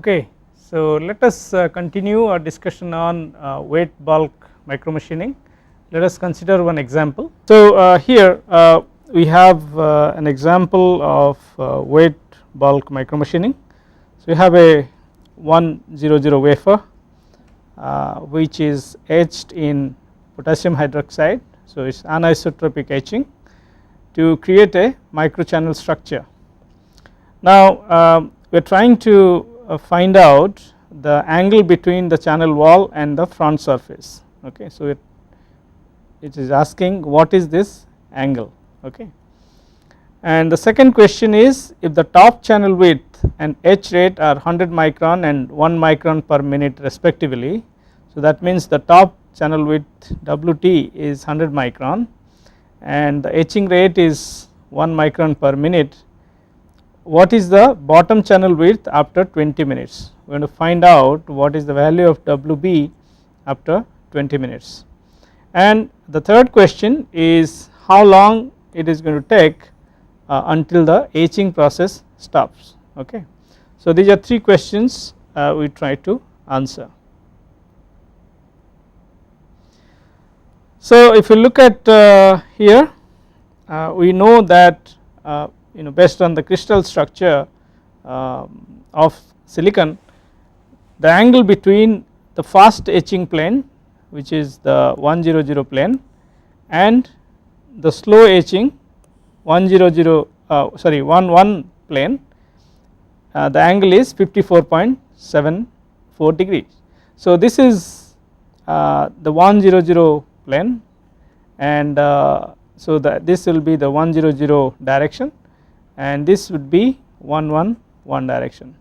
Okay, so let us continue our discussion on wet bulk micromachining. Let us consider one example. So here we have an example of wet bulk micromachining. So we have a 100 wafer which is etched in potassium hydroxide. So it is anisotropic etching to create a microchannel structure. Now we are trying to find out the angle between the channel wall and the front surface. Okay, so it is asking what is this angle. Okay, and the second question is if the top channel width and etch rate are 100 micron and 1 micron per minute respectively. So that means the top channel width WT is 100 micron and the etching rate is 1 micron per minute. What is the bottom channel width after 20 minutes? We are going to find out what is the value of WB after 20 minutes. And the third question is how long it is going to take until the etching process stops. Okay, so these are three questions we try to answer. So if you look at here, we know that based on the crystal structure of silicon, the angle between the fast etching plane which is the 100 plane and the slow etching 11 plane, the angle is 54.74 degrees. So this is the 100 plane and so this will be the 100 direction and this would be 111 direction.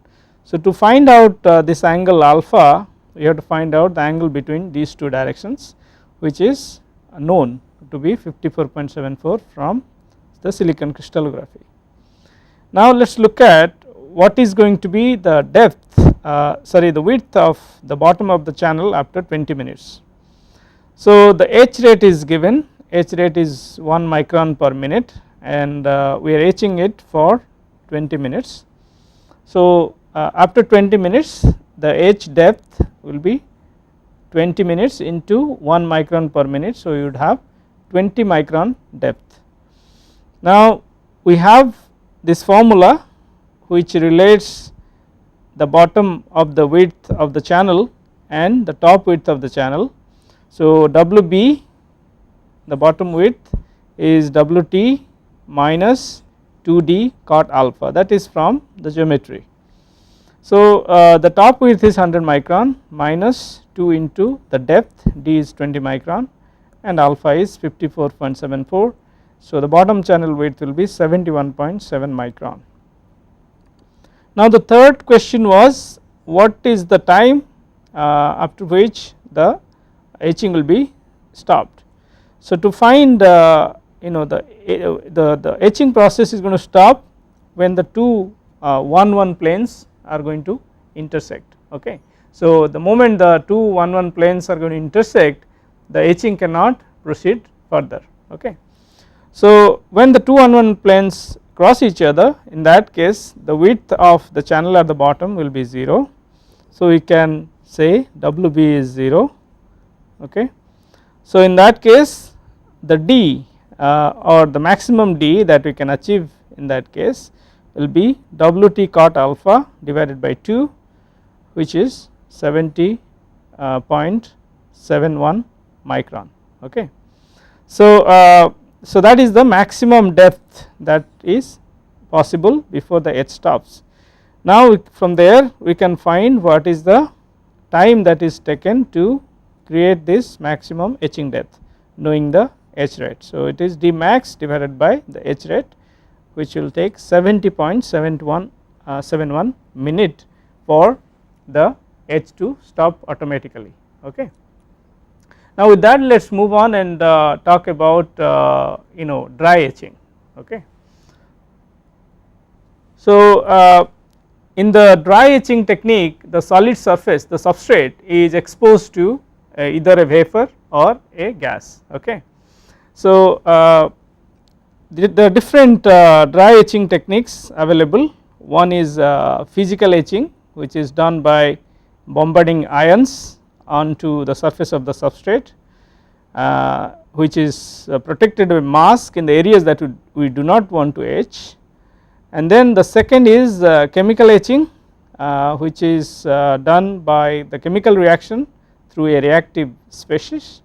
So to find out this angle alpha, we have to find out the angle between these two directions which is known to be 54.74 from the silicon crystallography. Now let us look at what is going to be the depth the width of the bottom of the channel after 20 minutes. So the etch rate is given, etch rate is 1 micron per minute and we are etching it for 20 minutes. So after 20 minutes the etch depth will be 20 minutes into 1 micron per minute. So you would have 20 micron depth. Now we have this formula which relates the bottom of the width of the channel and the top width of the channel. So WB, the bottom width, is WT minus 2D cot alpha, that is from the geometry. So the top width is 100 micron minus 2 into the depth, D is 20 micron and alpha is 54.74. So the bottom channel width will be 71.7 micron. Now the third question was what is the time up to which the etching will be stopped. So to find the etching process is going to stop when the two 1 planes are going to intersect. Okay, so the moment the two 1 planes are going to intersect, the etching cannot proceed further. Okay, so when the two 1 planes cross each other, in that case the width of the channel at the bottom will be 0. So we can say WB is 0. Okay, so in that case the D or the maximum D that we can achieve in that case will be WT cot alpha divided by 2 which is 70.71 micron. Okay, so so that is the maximum depth that is possible before the etch stops. Now from there we can find what is the time that is taken to create this maximum etching depth knowing the etch rate. So it is D max divided by the etch rate which will take 70.71 minute for the etch to stop automatically. Okay. Now with that let us move on and talk about dry etching. Okay. So in the dry etching technique, the solid surface, the substrate is exposed to either a vapor or a gas. Okay. So the different dry etching techniques available, one is physical etching which is done by bombarding ions onto the surface of the substrate, which is protected by mask in the areas that we do not want to etch. And then the second is chemical etching, which is done by the chemical reaction through a reactive species.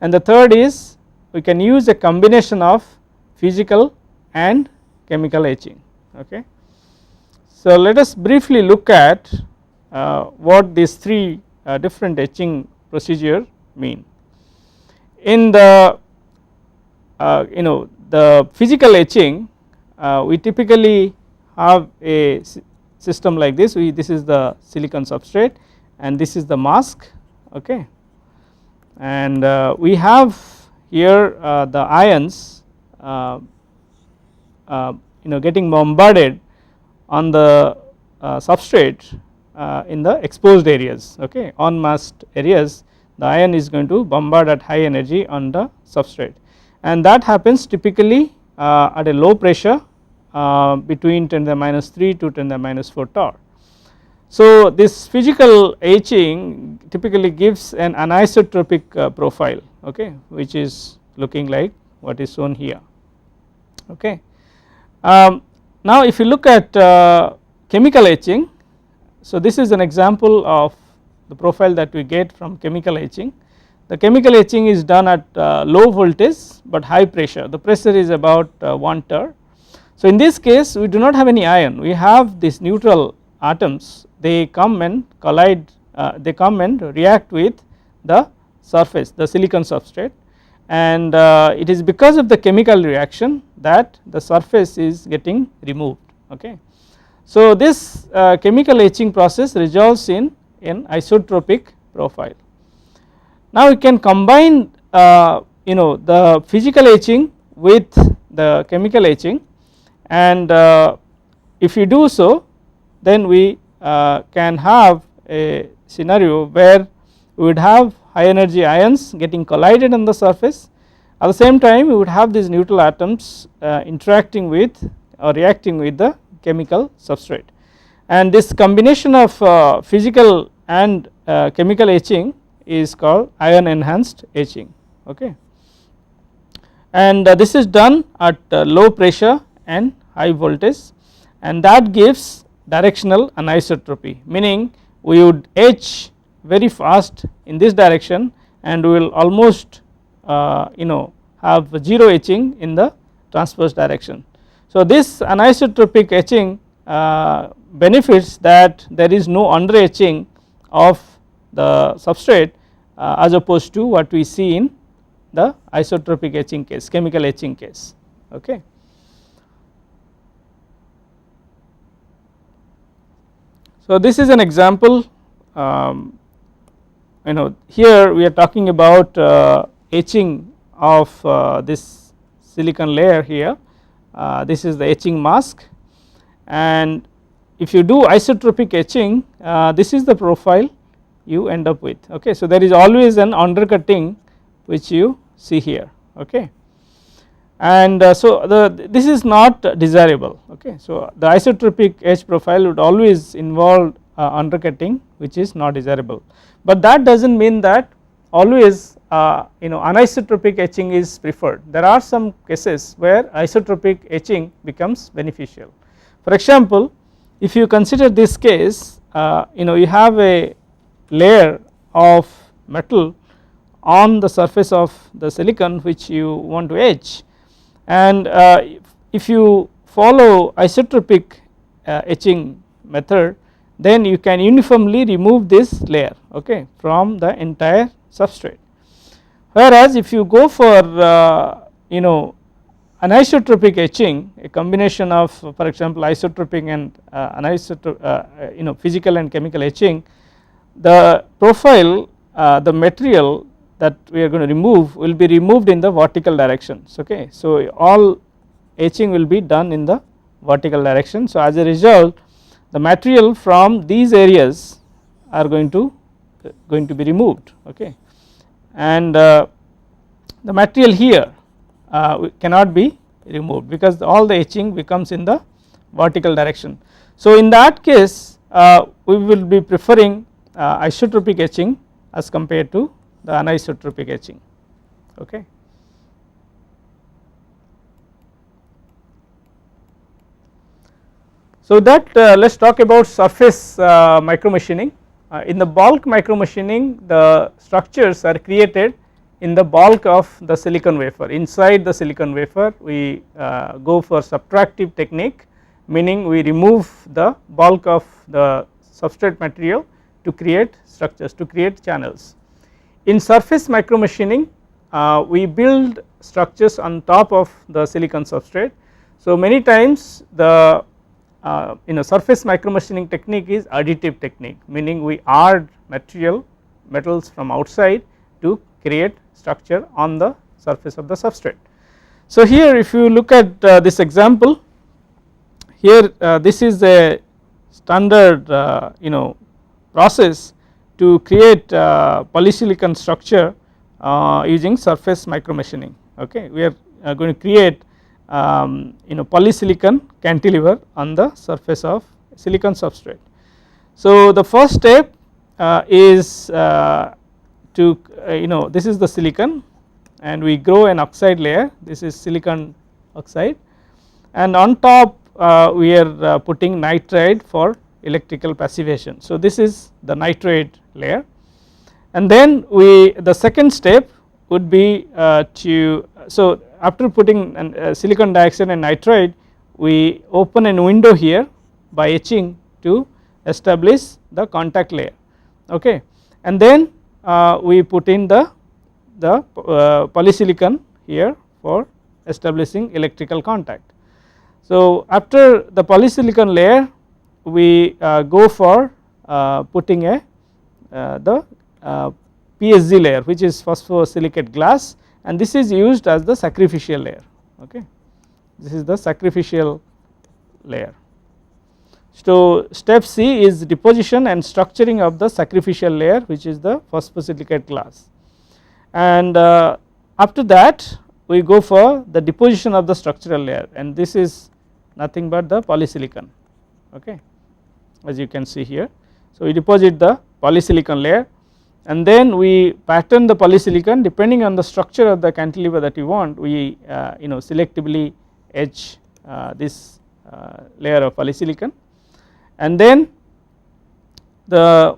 And the third is we can use a combination of physical and chemical etching. Okay. So let us briefly look at what these three different etching procedure mean. In the the physical etching, we typically have a system like this. This is the silicon substrate and this is the mask. Okay. And we have here the ions getting bombarded on the substrate in the exposed areas. Okay, on masked areas, the ion is going to bombard at high energy on the substrate, and that happens typically at a low pressure between 10 to the minus 3 to 10 to the minus 4 torr. So this physical etching typically gives an anisotropic profile, okay, which is looking like what is shown here. Okay. Now if you look at chemical etching, so this is an example of the profile that we get from chemical etching. The chemical etching is done at low voltage but high pressure. The pressure is about 1 torr. So in this case we do not have any ion, we have these neutral atoms, they come and collide, they come and react with the surface, the silicon substrate, and it is because of the chemical reaction that the surface is getting removed. Okay. So this chemical etching process results in an isotropic profile. Now we can combine the physical etching with the chemical etching, and if you do so, then we can have a scenario where we would have high energy ions getting collided on the surface. At the same time we would have these neutral atoms interacting with or reacting with the chemical substrate, and this combination of physical and chemical etching is called ion enhanced etching. Okay. And this is done at low pressure and high voltage, and that gives directional anisotropy, meaning we would etch very fast in this direction and we will almost have zero etching in the transverse direction. So this anisotropic etching benefits that there is no under etching of the substrate as opposed to what we see in the isotropic etching case, chemical etching case. Okay. So this is an example, here we are talking about etching of this silicon layer here. This is the etching mask, and if you do isotropic etching, this is the profile you end up with. Okay. So there is always an undercutting which you see here. Okay. And so this is not desirable. Okay. So the isotropic etch profile would always involve undercutting, which is not desirable, but that does not mean that always anisotropic etching is preferred. There are some cases where isotropic etching becomes beneficial. For example, if you consider this case, you have a layer of metal on the surface of the silicon which you want to etch, and if you follow isotropic etching method, then you can uniformly remove this layer, okay, from the entire substrate. Whereas if you go for anisotropic etching, a combination of, for example, isotropic and physical and chemical etching, the profile, the material that we are going to remove will be removed in the vertical directions. Okay. So all etching will be done in the vertical direction. So as a result, the material from these areas are going to be removed. Okay. And the material here cannot be removed because all the etching becomes in the vertical direction. So in that case, we will be preferring isotropic etching as compared to the anisotropic etching. Okay. So that let us talk about surface micromachining. In the bulk micromachining, the structures are created in the bulk of the silicon wafer. Inside the silicon wafer we go for subtractive technique, meaning we remove the bulk of the substrate material to create structures, to create channels. In surface micromachining we build structures on top of the silicon substrate. So many times the surface micromachining technique is additive technique, meaning we add metals from outside to create structure on the surface of the substrate. So here if you look at this example, here this is a standard process to create polysilicon structure using surface micromachining. Okay, we are going to create polysilicon cantilever on the surface of silicon substrate. So the first step is to this is the silicon and we grow an oxide layer, this is silicon oxide, and on top we are putting nitride for electrical passivation. So this is the nitride layer, and then the second step would be so after putting silicon dioxide and nitride, we open a window here by etching to establish the contact layer. Okay, and then we put in the polysilicon here for establishing electrical contact. So after the polysilicon layer we go for putting the PSG layer, which is phosphosilicate glass, and this is used as the sacrificial layer. Okay, this is the sacrificial layer. So step C is deposition and structuring of the sacrificial layer, which is the phosphosilicate glass, and after that we go for the deposition of the structural layer, and this is nothing but the polysilicon. Okay, as you can see here. So we deposit the polysilicon layer and then we pattern the polysilicon depending on the structure of the cantilever that you want. We selectively etch this layer of polysilicon, and then the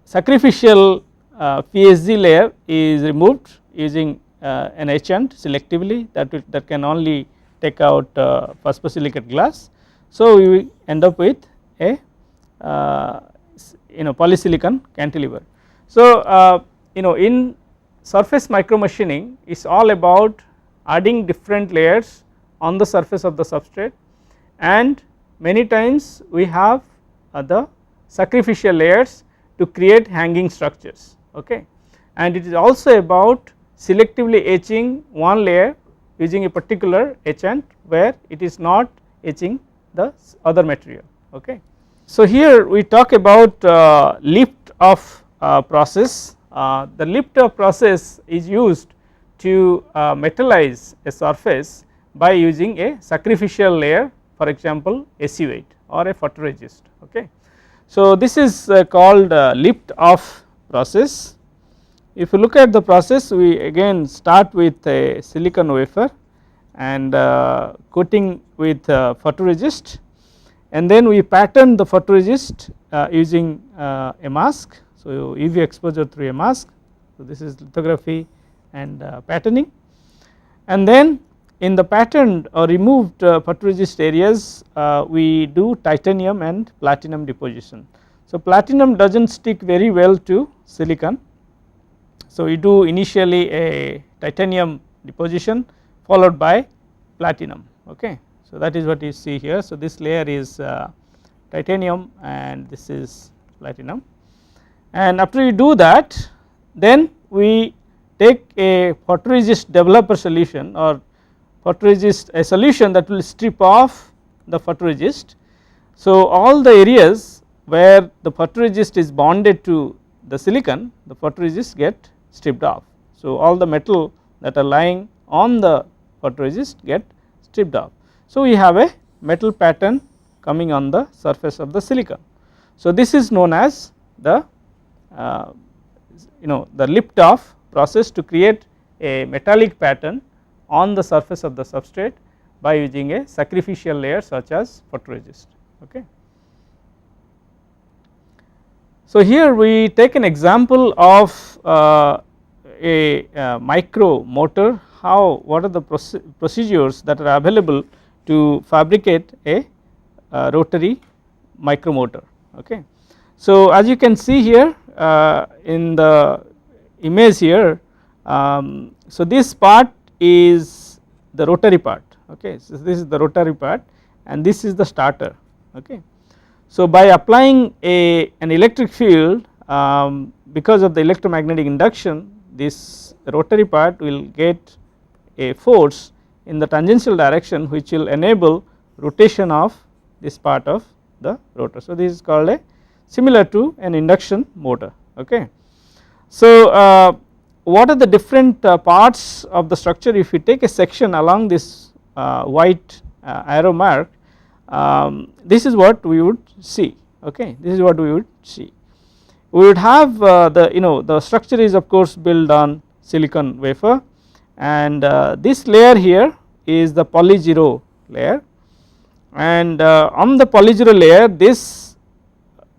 sacrificial PSG layer is removed using an etchant selectively that can only take out phosphosilicate glass. So we end up with a polysilicon cantilever. So in surface micromachining is all about adding different layers on the surface of the substrate, and many times we have the sacrificial layers to create hanging structures. Okay, and it is also about selectively etching one layer using a particular etchant where it is not etching the other material. Okay, so here we talk about lift off process. The lift off process is used to metallize a surface by using a sacrificial layer, for example SU8 or a photoresist. Okay, so this is called lift off process. If you look at the process, we again start with a silicon wafer and coating with photoresist, and then we pattern the photoresist using a mask. So UV exposure through a mask. So this is lithography and patterning, and then in the patterned or removed photoresist areas we do titanium and platinum deposition. So platinum does not stick very well to silicon, so we do initially a titanium deposition followed by platinum. Okay, so that is what you see here. So this layer is titanium and this is platinum, and after you do that, then we take a photoresist developer solution or photoresist a solution that will strip off the photoresist. So all the areas where the photoresist is bonded to the silicon, the photoresist get stripped off. So all the metal that are lying on the photoresist get stripped off. So we have a metal pattern coming on the surface of the silicon. So this is known as the the lift off process to create a metallic pattern on the surface of the substrate by using a sacrificial layer such as photoresist. Okay. So here we take an example of a micro motor, what are the procedures that are available to fabricate a rotary micromotor. Okay. So as you can see here in the image here, so this part is the rotary part. Okay. So this is the rotary part and this is the starter. Okay. So by applying an electric field because of the electromagnetic induction, this rotary part will get a force in the tangential direction which will enable rotation of this part of the rotor. So this is called a similar to an induction motor. Okay. So what are the different parts of the structure? If you take a section along this white arrow mark, this is what we would see. Okay, this is what we would see. We would have the structure is of course built on silicon wafer, and this layer here is the poly-zero layer, and on the poly-zero layer this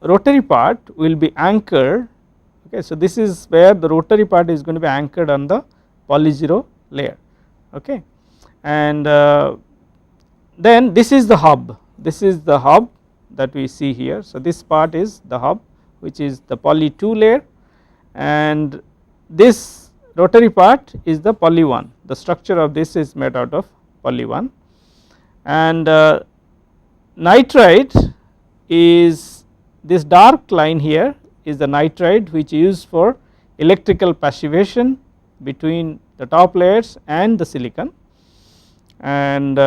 rotary part will be anchored. Okay, so this is where the rotary part is going to be anchored on the poly-zero layer. Okay, and then this is the hub. This is the hub that we see here. So this part is the hub, which is the poly 2 layer, and this rotary part is the poly 1. The structure of this is made out of poly 1, and nitride is this dark line here is the nitride which is used for electrical passivation between the top layers and the silicon. And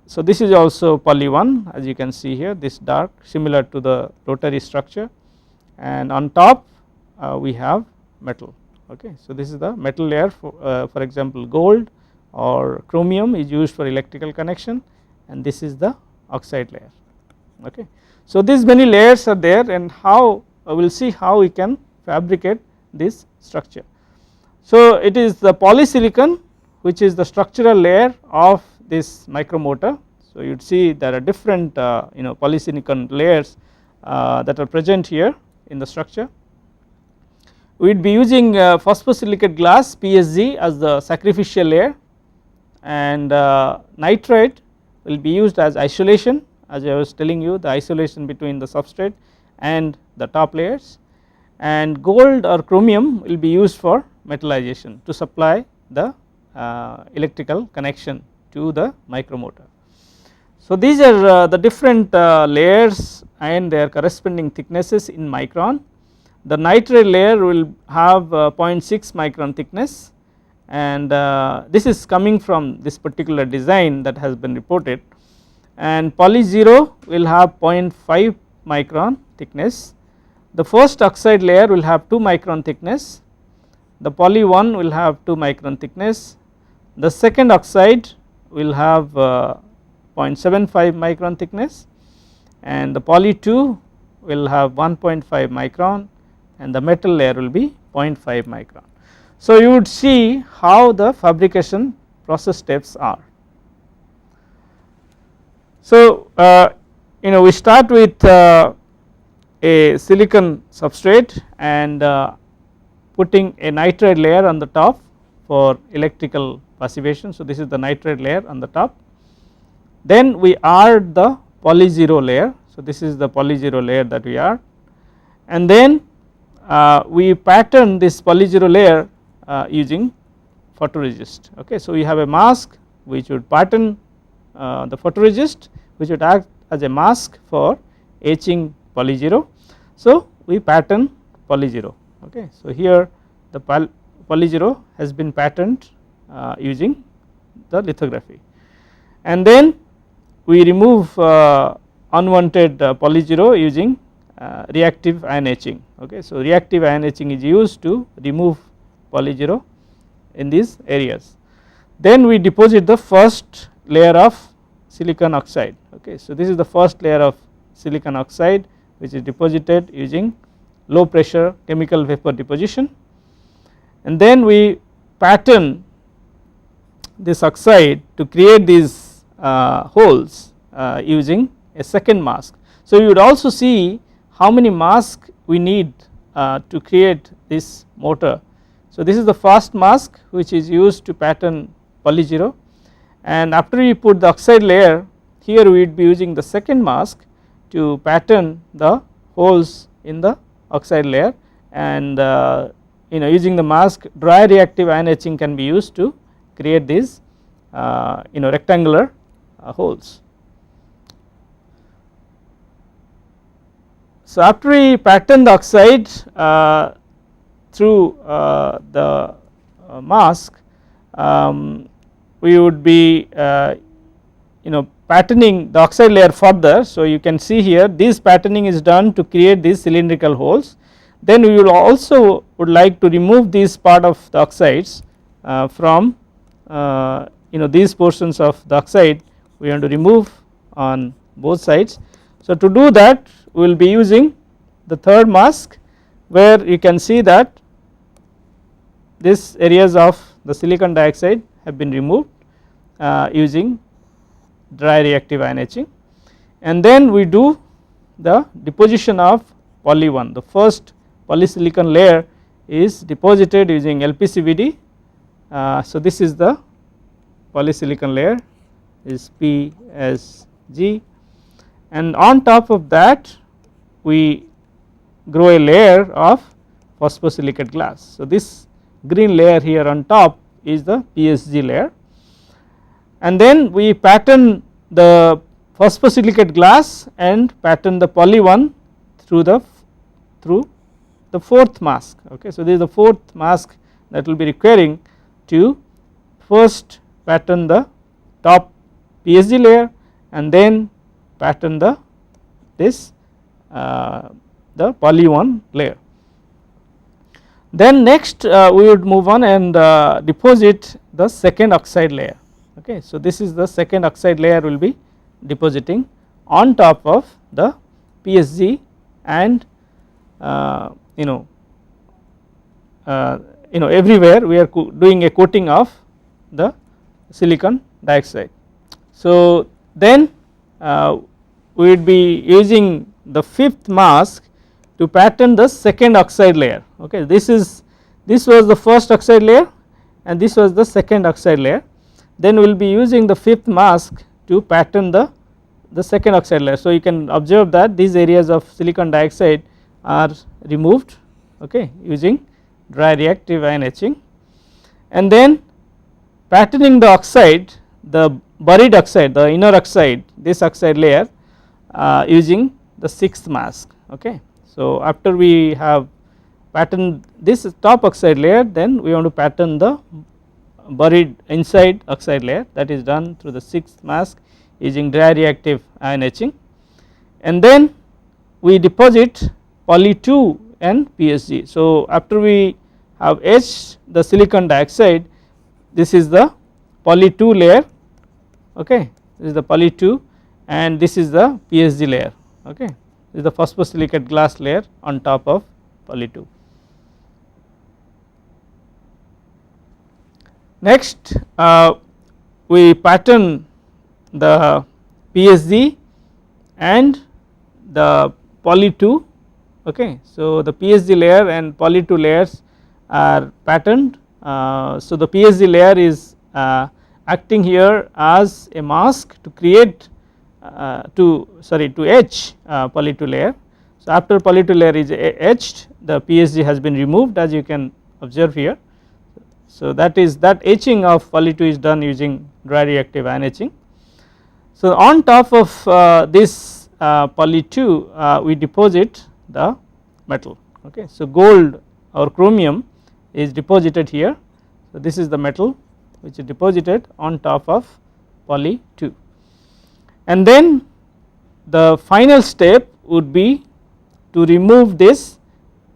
so this is also poly 1, as you can see here, this dark similar to the rotary structure, and on top we have metal. Okay, so this is the metal layer. For example, gold or chromium is used for electrical connection, and this is the oxide layer. Okay, so these many layers are there, and how we will see how we can fabricate this structure. So it is the polysilicon which is the structural layer of this micromotor. So you would see there are different polysilicon layers that are present here in the structure. We would be using phosphosilicate glass PSG as the sacrificial layer, and nitride will be used as isolation, as I was telling you, the isolation between the substrate and the top layers, and gold or chromium will be used for metallization to supply the electrical connection to the micromotor. So these are the different layers and their corresponding thicknesses in micron. The nitride layer will have 0.6 micron thickness, and this is coming from this particular design that has been reported, and poly-zero will have 0.5 micron thickness. The first oxide layer will have 2 micron thickness, the poly 1 will have 2 micron thickness, the second oxide will have 0.75 micron thickness, and the poly 2 will have 1.5 micron, and the metal layer will be 0.5 micron. So you would see how the fabrication process steps are. So we start with a silicon substrate and putting a nitride layer on the top for electrical passivation. So this is the nitride layer on the top. Then we add the poly-zero layer. So this is the poly-zero layer that we add, and then we pattern this poly-zero layer using photoresist. Okay, so we have a mask which would pattern the photoresist, which would act as a mask for etching poly-zero. So we pattern poly-zero. Okay, so here the poly-zero has been patterned using the lithography, and then we remove unwanted poly-zero using reactive ion etching. Okay, so reactive ion etching is used to remove poly-zero in these areas. Then we deposit the first layer of silicon oxide. Okay, so this is the first layer of silicon oxide which is deposited using low pressure chemical vapor deposition, and then we pattern this oxide to create these holes using a second mask. So you would also see how many masks we need to create this motor. So this is the first mask which is used to pattern poly 0, and after we put the oxide layer here we would be using the second mask to pattern the holes in the oxide layer, and using the mask dry reactive ion etching can be used to create these rectangular holes. So after we pattern the oxide through the mask, we would be patterning the oxide layer further. So you can see here this patterning is done to create these cylindrical holes. Then we will also would like to remove this part of the oxides from these portions of the oxide we want to remove on both sides. So to do that we will be using the third mask, where you can see that these areas of the silicon dioxide have been removed using dry reactive ion etching, and then we do the deposition of poly 1. The first polysilicon layer is deposited using LPCVD. So this is the polysilicon layer is PSG, and on top of that we grow a layer of phosphosilicate glass. So this green layer here on top is the PSG layer, and then we pattern the phosphosilicate glass and pattern the poly 1 through the fourth mask. Okay, so this is the fourth mask that will be requiring to first pattern the top PSG layer and then pattern the poly 1 layer. Then next we would move on and deposit the second oxide layer. Okay, so this is the second oxide layer will be depositing on top of the PSG, and everywhere we are doing a coating of the silicon dioxide. So then we would be using the fifth mask to pattern the second oxide layer. Okay, this was the first oxide layer and this was the second oxide layer. Then we will be using the fifth mask to pattern the second oxide layer. So you can observe that these areas of silicon dioxide are removed, okay, using dry reactive ion etching, and then patterning the oxide, the buried oxide, the inner oxide, this oxide layer using the sixth mask. Okay, so after we have patterned this top oxide layer, then we want to pattern the buried inside oxide layer, that is done through the sixth mask using dry reactive ion etching, and then we deposit poly 2 and PSG. So after we have etched the silicon dioxide, this is the poly 2 layer, okay, this is the poly 2 and this is the PSG layer, okay, this is the phosphosilicate glass layer on top of poly 2. Next we pattern the PSG and the poly 2, okay. So the PSG layer and poly 2 layers are patterned. So the PSG layer is acting here as a mask to create to etch poly 2 layer. So after poly 2 layer is etched, the PSG has been removed, as you can observe here. So that etching of poly 2 is done using dry reactive ion etching. So on top of this poly 2 we deposit the metal, okay. So gold or chromium is deposited here. So this is the metal which is deposited on top of poly 2, and then the final step would be to remove this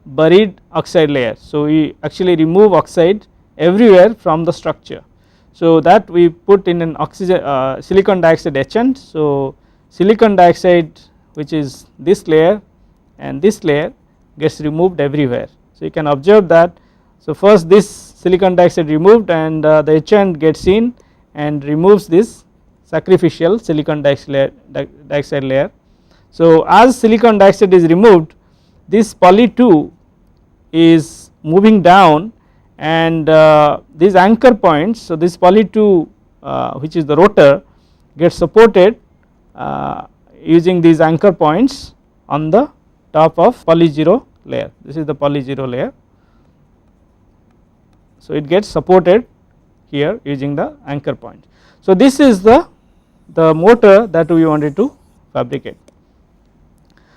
buried oxide layer. So we actually remove oxide everywhere from the structure, so that we put in an silicon dioxide etchant. So silicon dioxide, which is this layer, and this layer gets removed everywhere. So you can observe that. So first this silicon dioxide removed, and the etchant gets in and removes this sacrificial silicon dioxide layer. So as silicon dioxide is removed, this poly 2 is moving down, and these anchor points, so this poly 2 which is the rotor gets supported using these anchor points on the top of poly 0 layer. This is the poly 0 layer. So it gets supported here using the anchor point. So this is the motor that we wanted to fabricate.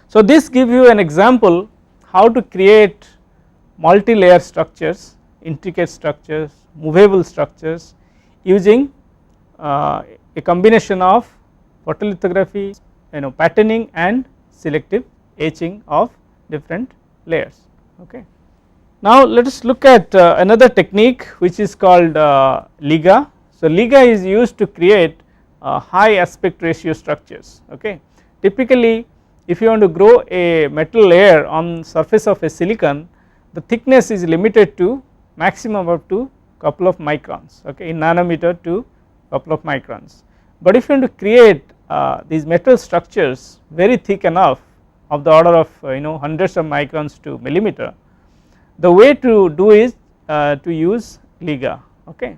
So this gives you an example how to create multi-layer structures, intricate structures, movable structures using a combination of photolithography, patterning and selective etching of different layers. Okay. Now let us look at another technique which is called LIGA. So LIGA is used to create high aspect ratio structures. Okay. Typically if you want to grow a metal layer on surface of a silicon, the thickness is limited to maximum up to couple of microns, okay, in nanometer to couple of microns. But if you want to create these metal structures very thick enough of the order of hundreds of microns to millimeter, the way to do is to use LIGA. Okay.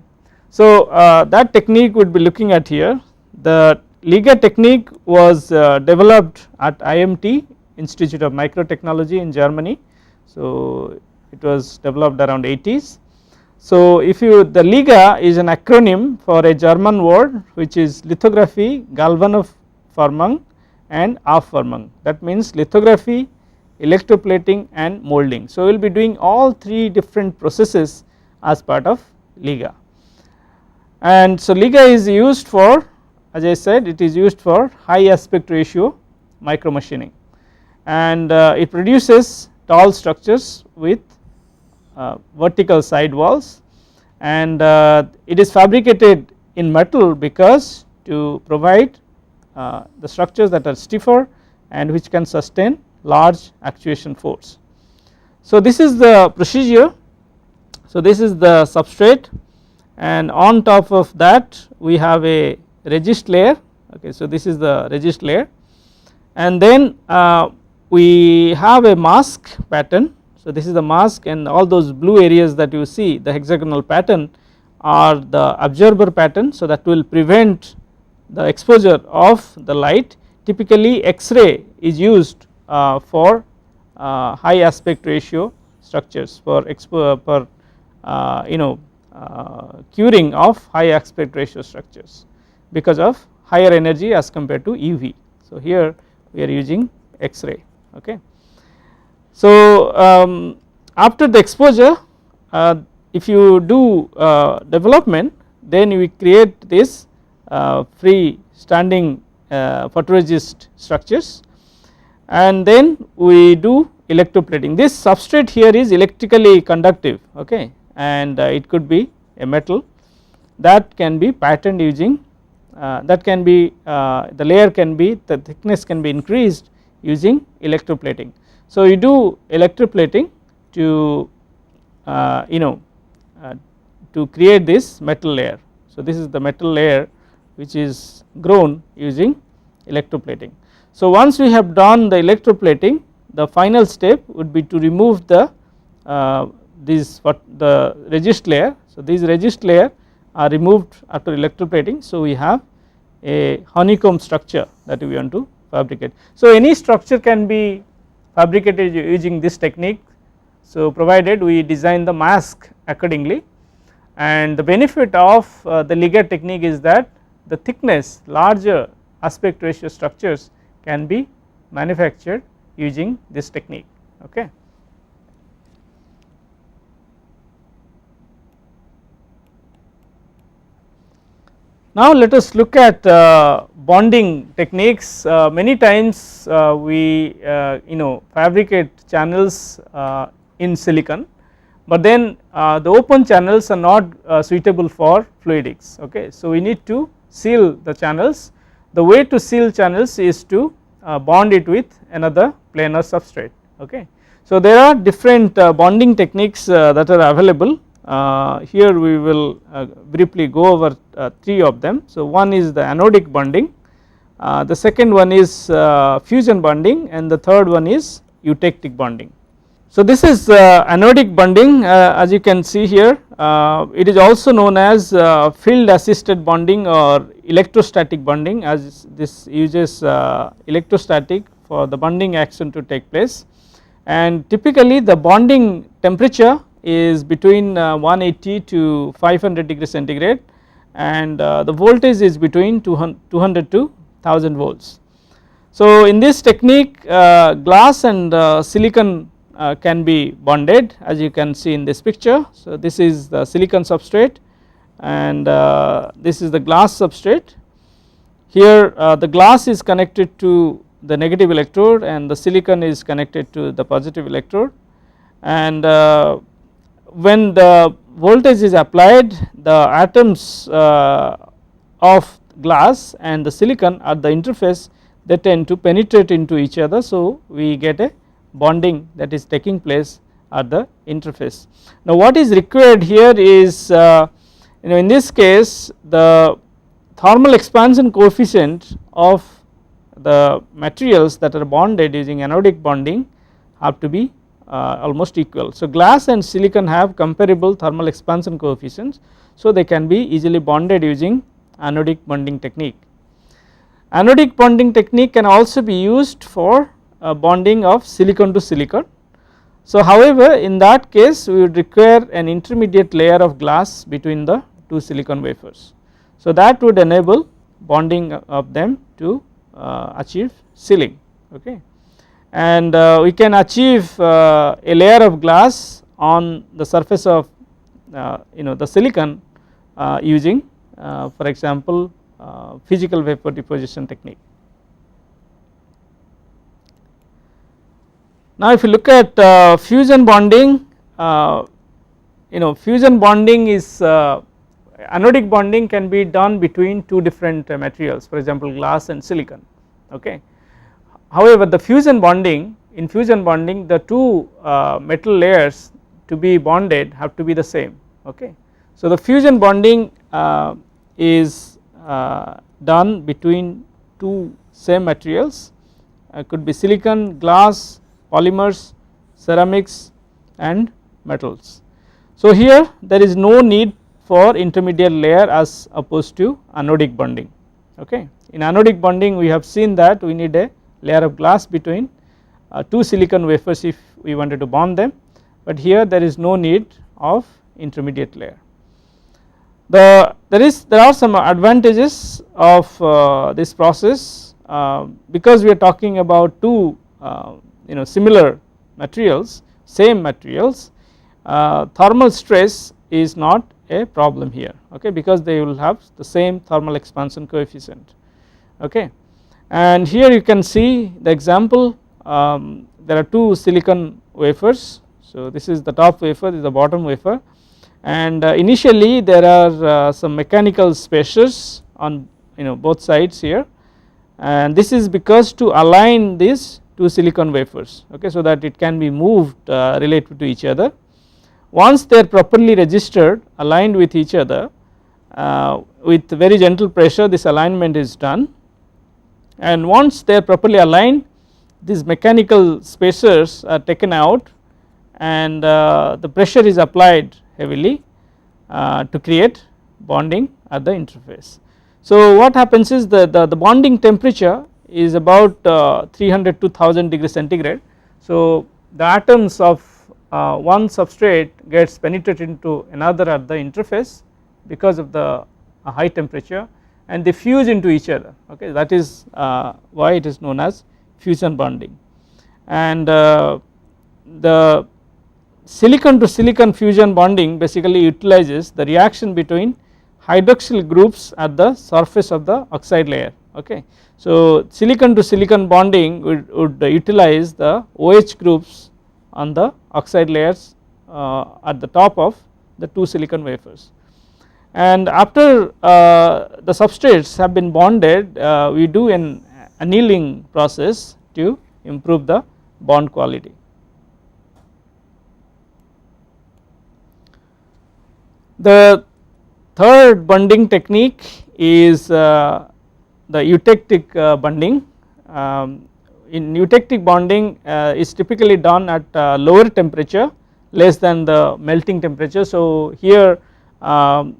So that technique would be looking at here. The LIGA technique was developed at IMT, Institute of Microtechnology in Germany. So it was developed around 80s. So if you, the LIGA is an acronym for a German word which is lithography, Galvanoformung and Aufformung. That means lithography, electroplating and molding. So we will be doing all three different processes as part of LIGA. And so LIGA is used for, as I said, it is used for high aspect ratio micromachining, and it produces tall structures with vertical side walls, and it is fabricated in metal because to provide the structures that are stiffer and which can sustain large actuation force. So this is the procedure. So this is the substrate, and on top of that we have a resist layer. Okay, so this is the resist layer, and then we have a mask pattern. So this is the mask, and all those blue areas that you see, the hexagonal pattern, are the absorber pattern. So that will prevent the exposure of the light. Typically X-ray is used for high aspect ratio structures, for curing of high aspect ratio structures because of higher energy as compared to UV. So here we are using X-ray. Okay. So after the exposure, if you do development, then we create this free standing photoresist structures, and then we do electroplating. This substrate here is electrically conductive, okay, and it could be a metal that can be patterned using that can be the layer can be, the thickness can be increased using electroplating. So you do electroplating to to create this metal layer. So this is the metal layer which is grown using electroplating. So once we have done the electroplating, the final step would be to remove the the resist layer. So these resist layer are removed after electroplating. So we have a honeycomb structure that we want to fabricate. So any structure can be fabricated using this technique, so provided we design the mask accordingly. And the benefit of the LIGA technique is that the thickness, larger aspect ratio structures can be manufactured using this technique. Okay. Now let us look at bonding techniques. Many times we fabricate channels in silicon, but then the open channels are not suitable for fluidics. Okay, so we need to seal the channels. The way to seal channels is to bond it with another planar substrate. okay. So there are different bonding techniques that are available. Here we will briefly go over 3 of them. So one is the anodic bonding, the second one is fusion bonding, and the third one is eutectic bonding. So this is anodic bonding, as you can see here, it is also known as field assisted bonding or electrostatic bonding, as this uses electrostatic for the bonding action to take place, and typically the bonding temperature is between 180 to 500 degree centigrade, and the voltage is between 200 to 1000 volts. So in this technique glass and silicon can be bonded, as you can see in this picture. So this is the silicon substrate and this is the glass substrate. Here the glass is connected to the negative electrode and the silicon is connected to the positive electrode, and when the voltage is applied, the atoms of glass and the silicon at the interface, they tend to penetrate into each other. So we get a bonding that is taking place at the interface. Now what is required here is in this case the thermal expansion coefficient of the materials that are bonded using anodic bonding have to be almost equal. So glass and silicon have comparable thermal expansion coefficients, so they can be easily bonded using anodic bonding technique. Anodic bonding technique can also be used for bonding of silicon to silicon. So however in that case we would require an intermediate layer of glass between the 2 silicon wafers. So that would enable bonding of them to achieve sealing, okay. And we can achieve a layer of glass on the surface of the silicon using for example physical vapor deposition technique. Now if you look at fusion bonding, fusion bonding is anodic bonding can be done between 2 different materials, for example glass and silicon, okay. However the fusion bonding, in fusion bonding the 2 metal layers to be bonded have to be the same, okay. So the fusion bonding is done between 2 same materials, could be silicon, glass, polymers, ceramics and metals. So here there is no need for intermediate layer as opposed to anodic bonding, okay. In anodic bonding we have seen that we need a layer of glass between 2 silicon wafers if we wanted to bond them, but here there is no need of intermediate layer. There are some advantages of this process because we are talking about 2 similar materials, same materials, thermal stress is not a problem here, okay, because they will have the same thermal expansion coefficient, okay. And here you can see the example, there are 2 silicon wafers. So this is the top wafer, this is the bottom wafer, and initially there are some mechanical spacers on both sides here, and this is because to align these 2 silicon wafers, okay, so that it can be moved related to each other. Once they are properly registered, aligned with each other with very gentle pressure, this alignment is done, and once they are properly aligned, these mechanical spacers are taken out and the pressure is applied heavily to create bonding at the interface. So what happens is the bonding temperature is about 300 to 1000 degree centigrade. So the atoms of one substrate gets penetrated into another at the interface because of the high temperature, and they fuse into each other, okay. That is why it is known as fusion bonding. And the silicon to silicon fusion bonding basically utilizes the reaction between hydroxyl groups at the surface of the oxide layer, okay. So silicon to silicon bonding would utilize the OH groups on the oxide layers at the top of the 2 silicon wafers, and after the substrates have been bonded, we do an annealing process to improve the bond quality, The third bonding technique is the eutectic bonding. In eutectic bonding is typically done at lower temperature, less than the melting temperature. So here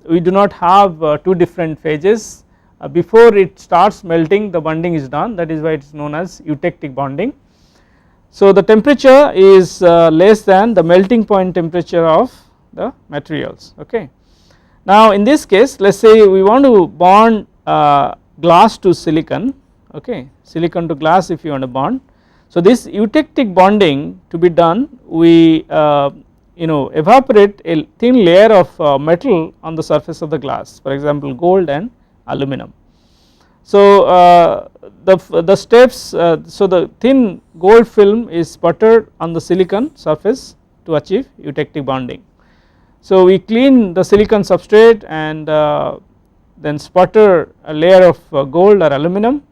we do not have two different phases. Before it starts melting, the bonding is done, that is why it is known as eutectic bonding. So the temperature is less than the melting point temperature of the materials. Okay. Now in this case, let us say we want to bond glass to silicon, okay, silicon to glass if you want to bond. So this eutectic bonding to be done, we evaporate a thin layer of metal on the surface of the glass, for example gold and aluminum. So the steps, so the thin gold film is sputtered on the silicon surface to achieve eutectic bonding. So we clean the silicon substrate and then sputter a layer of gold or aluminum,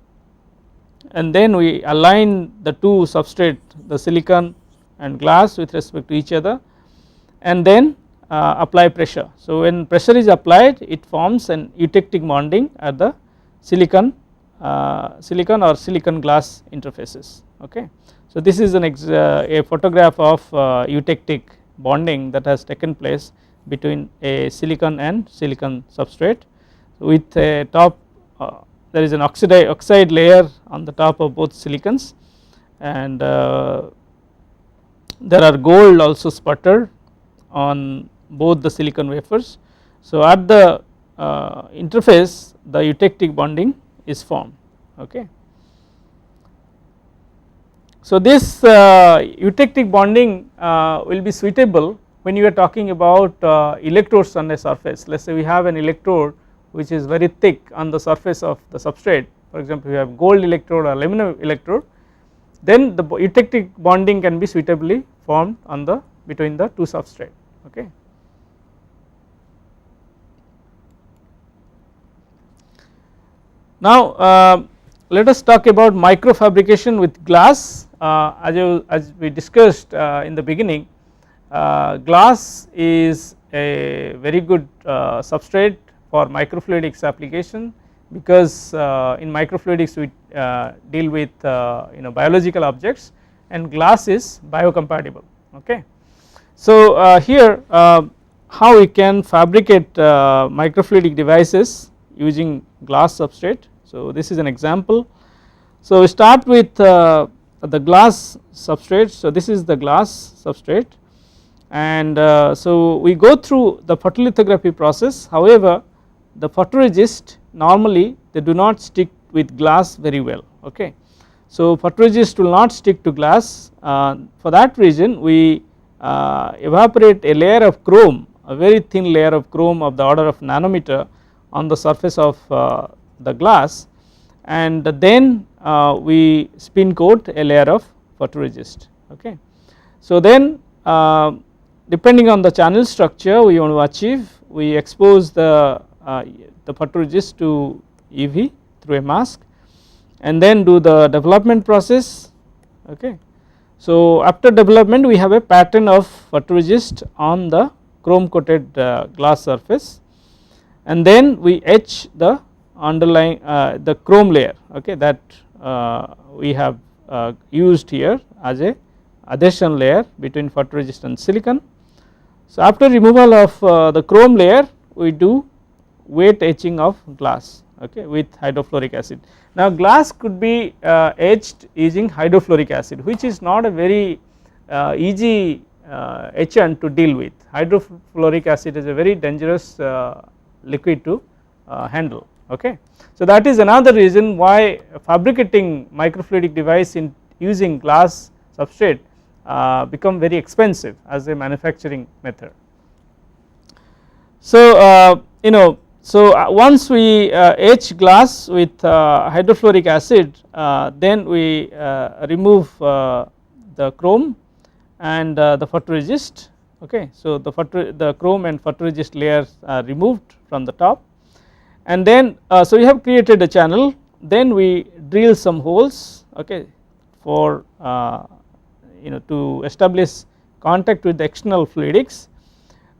and then we align the two substrate, the silicon and glass, with respect to each other, and then apply pressure. So when pressure is applied, it forms an eutectic bonding at the silicon or silicon glass interfaces. Okay. So this is a photograph of eutectic bonding that has taken place between a silicon and silicon substrate with a top there is an oxide layer on the top of both silicons, and there are gold also sputtered on both the silicon wafers. So at the interface the eutectic bonding is formed. Okay. So this eutectic bonding will be suitable when you are talking about electrodes on a surface. Let us say we have an electrode which is very thick on the surface of the substrate, for example we have gold electrode or aluminum electrode, then the eutectic bonding can be suitably formed on the between the two substrate. Okay. Now let us talk about microfabrication with glass. As we discussed in the beginning, glass is a very good substrate for microfluidics application, because in microfluidics we deal with biological objects, and glass is biocompatible. Okay. So here how we can fabricate microfluidic devices using glass substrate. So this is an example. So we start with the glass substrate. So this is the glass substrate, and so we go through the photolithography process. However, the photoresist normally they do not stick with glass very well. Okay. So photoresist will not stick to glass. For that reason we evaporate a layer of chrome, a very thin layer of chrome of the order of nanometer on the surface of the glass, and then we spin coat a layer of photoresist. Okay. So then depending on the channel structure we want to achieve, we expose the photoresist to UV through a mask and then do the development process. Okay. So after development we have a pattern of photoresist on the chrome coated glass surface, and then we etch the underlying the chrome layer, okay, that we have used here as a adhesion layer between photoresist and silicon. So after removal of the chrome layer we do wet etching of glass, okay, with hydrofluoric acid. Now glass could be etched using hydrofluoric acid, which is not a very easy etchant to deal with. Hydrofluoric acid is a very dangerous liquid to handle. Okay. So that is another reason why fabricating microfluidic device in using glass substrate become very expensive as a manufacturing method. So so once we etch glass with hydrofluoric acid, then we remove the chrome and the photoresist. Okay. So the chrome and photoresist layers are removed from the top, and then so we have created a channel, then we drill some holes, okay, for to establish contact with the external fluidics.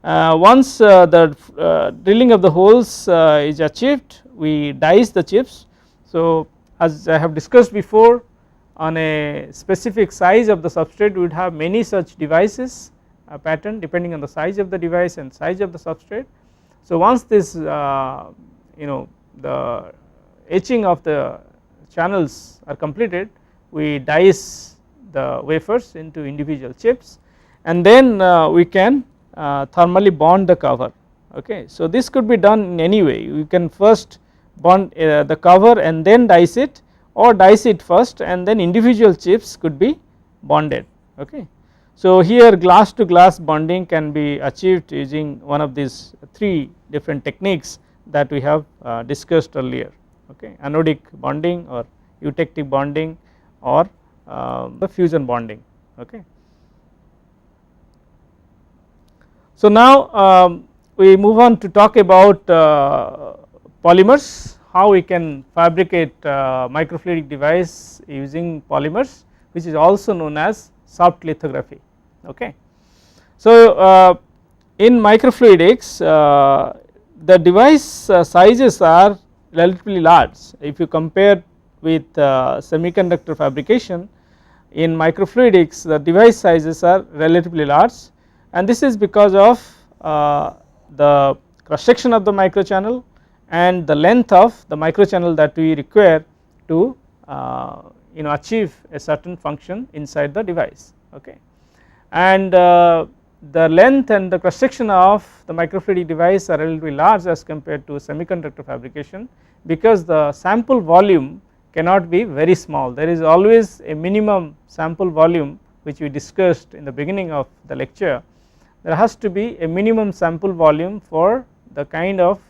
Once the drilling of the holes is achieved, we dice the chips. So as I have discussed before, on a specific size of the substrate we would have many such devices pattern depending on the size of the device and size of the substrate. So once this the etching of the channels are completed, we dice the wafers into individual chips, and then we can thermally bond the cover. Okay, so this could be done in any way. You can first bond the cover and then dice it, or dice it first and then individual chips could be bonded. Okay, so here glass to glass bonding can be achieved using one of these 3 different techniques that we have discussed earlier. Okay, anodic bonding or eutectic bonding or the fusion bonding. Okay. So now we move on to talk about polymers, how we can fabricate microfluidic device using polymers, which is also known as soft lithography. Okay. So in microfluidics the device sizes are relatively large. If you compare with semiconductor fabrication, in microfluidics the device sizes are relatively large, and this is because of the cross section of the microchannel and the length of the microchannel that we require to achieve a certain function inside the device. Okay, and the length and the cross section of the microfluidic device are relatively large as compared to semiconductor fabrication, because the sample volume cannot be very small. There is always a minimum sample volume which we discussed in the beginning of the lecture. There has to be a minimum sample volume for the kind of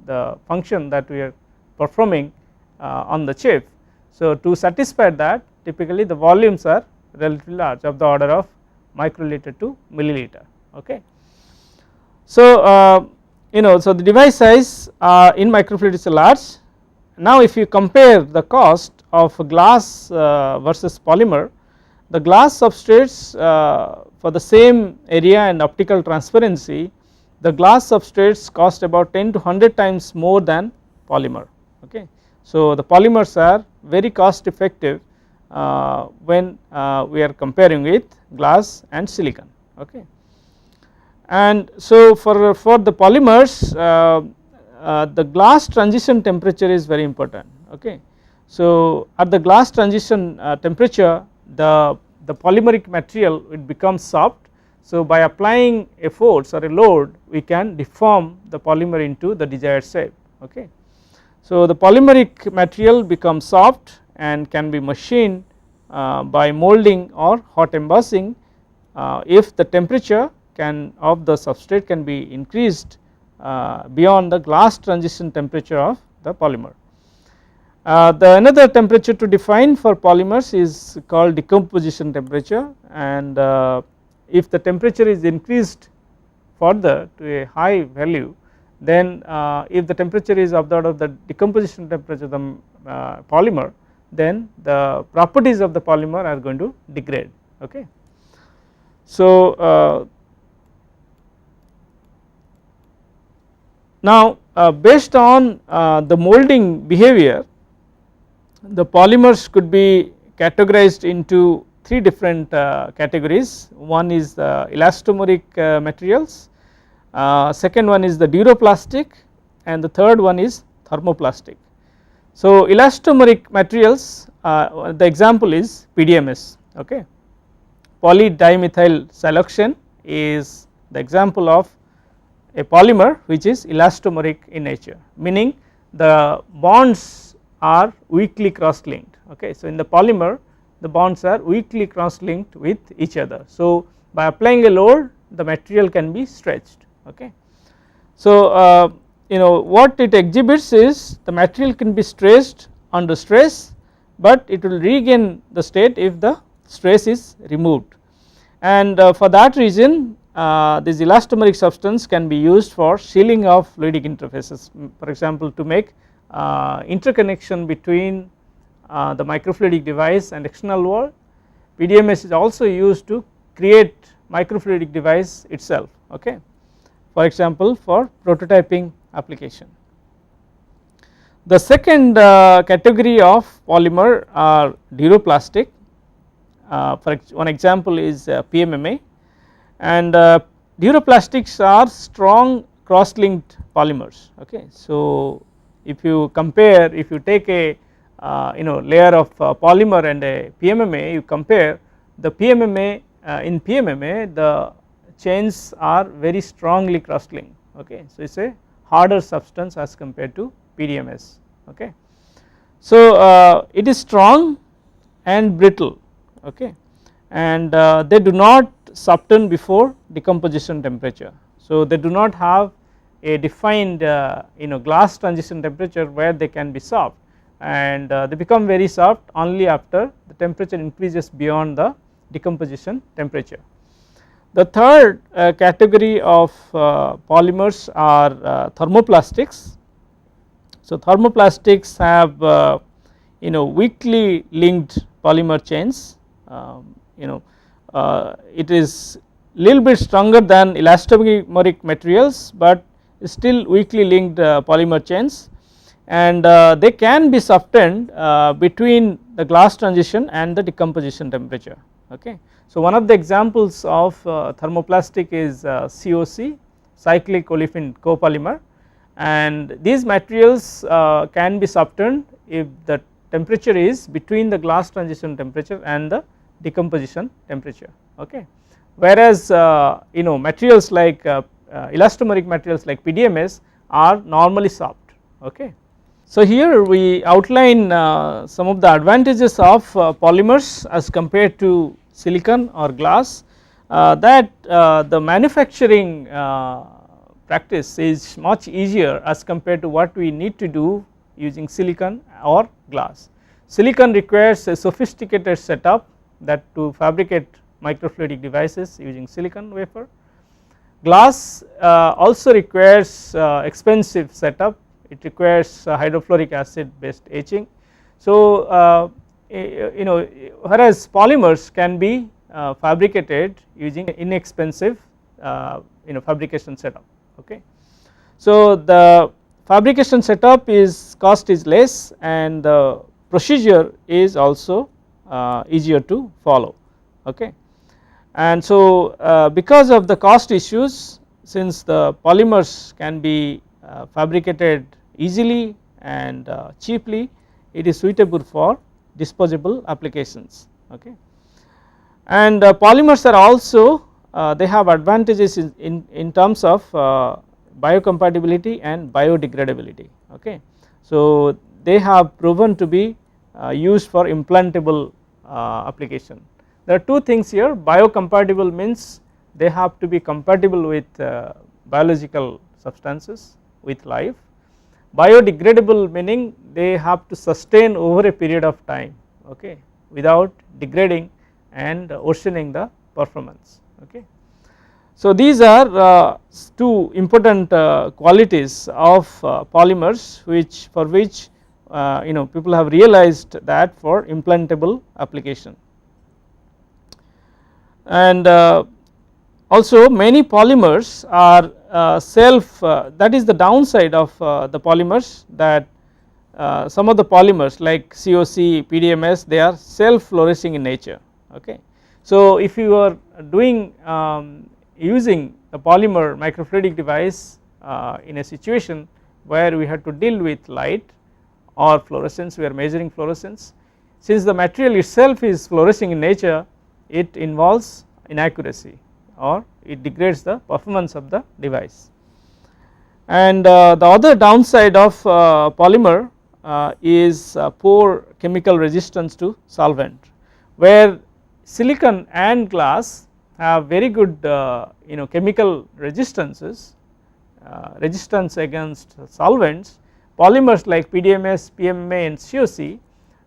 the function that we are performing on the chip. So to satisfy that, typically the volumes are relatively large, of the order of microliter to milliliter. Okay. So so the device size in microfluidics is large. Now if you compare the cost of glass versus polymer, the glass substrates for the same area and optical transparency, the glass substrates cost about 10 to 100 times more than polymer. Okay. So the polymers are very cost effective when we are comparing with glass and silicon. Okay. And so for the polymers the glass transition temperature is very important. Okay. So at the glass transition temperature, the polymeric material it becomes soft. So by applying a force or a load, we can deform the polymer into the desired shape. Okay. So the polymeric material becomes soft and can be machined by molding or hot embossing if the temperature of the substrate can be increased beyond the glass transition temperature of the polymer. The another temperature to define for polymers is called decomposition temperature, and if the temperature is increased further to a high value, then if the temperature is of the order of the decomposition temperature of the polymer, then the properties of the polymer are going to degrade. Okay. So now based on the molding behavior, the polymers could be categorized into 3 different categories. One is the elastomeric materials, second one is the duroplastic, and the third one is thermoplastic. So elastomeric materials, the example is PDMS. Okay. Polydimethyl siloxane is the example of a polymer which is elastomeric in nature, meaning the bonds are weakly cross linked. Okay. So in the polymer the bonds are weakly cross linked with each other. So by applying a load, the material can be stretched. Okay. So what it exhibits is the material can be stretched under stress, but it will regain the state if the stress is removed, and for that reason this elastomeric substance can be used for sealing of fluidic interfaces, for example to make interconnection between the microfluidic device and external world. PDMS is also used to create microfluidic device itself. Okay. for example for prototyping application. The second category of polymer are duroplastic. For one example is PMMA, and duroplastics are strong cross linked polymers. Okay. So if you compare, if you take a layer of polymer and a PMMA, you compare the PMMA, in PMMA the chains are very strongly cross linked. Okay. So it is a harder substance as compared to PDMS. Okay. So it is strong and brittle. Okay. And they do not soften before decomposition temperature. So they do not have a defined glass transition temperature where they can be soft, and they become very soft only after the temperature increases beyond the decomposition temperature. The third category of polymers are thermoplastics. So thermoplastics have weakly linked polymer chains. It is little bit stronger than elastomeric materials, but still weakly linked polymer chains, and they can be softened between the glass transition and the decomposition temperature. Okay. So one of the examples of thermoplastic is COC, cyclic olefin copolymer, and these materials can be softened if the temperature is between the glass transition temperature and the decomposition temperature. Okay. Whereas materials like elastomeric materials like PDMS are normally soft. Okay. So here we outline some of the advantages of polymers as compared to silicon or glass, that the manufacturing practice is much easier as compared to what we need to do using silicon or glass. Silicon requires a sophisticated setup that to fabricate microfluidic devices using silicon wafer. Glass also requires expensive setup, it requires hydrofluoric acid based etching. So whereas polymers can be fabricated using inexpensive fabrication setup. Okay. So the fabrication setup is cost is less, and the procedure is also easier to follow. Okay. And so because of the cost issues, since the polymers can be fabricated easily and cheaply, it is suitable for disposable applications. Okay. And polymers are also they have advantages in terms of biocompatibility and biodegradability. Okay. So they have proven to be used for implantable application. There are two things here. Biocompatible means they have to be compatible with biological substances with life. Biodegradable meaning they have to sustain over a period of time, okay, without degrading and worsening the performance. Okay. So these are two important qualities of polymers for which people have realized that for implantable application. And also many polymers are that is the downside of the polymers, that some of the polymers like COC, PDMS, they are self fluorescing in nature. Okay. So if you are doing using a polymer microfluidic device in a situation where we have to deal with light or fluorescence, we are measuring fluorescence, since the material itself is fluorescing in nature, it involves inaccuracy or it degrades the performance of the device. And the other downside of polymer is poor chemical resistance to solvent, where silicon and glass have very good chemical resistances, resistance against solvents. Polymers like PDMS, PMMA and COC,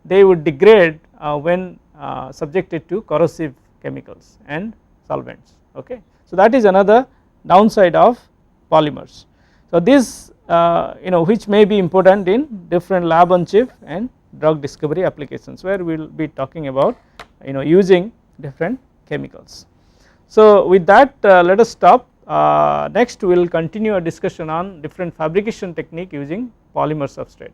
they would degrade when subjected to corrosive chemicals and solvents. Okay. So that is another downside of polymers. So this which may be important in different lab on chip and drug discovery applications, where we will be talking about using different chemicals. So with that let us stop next we will continue a discussion on different fabrication technique using polymer substrate.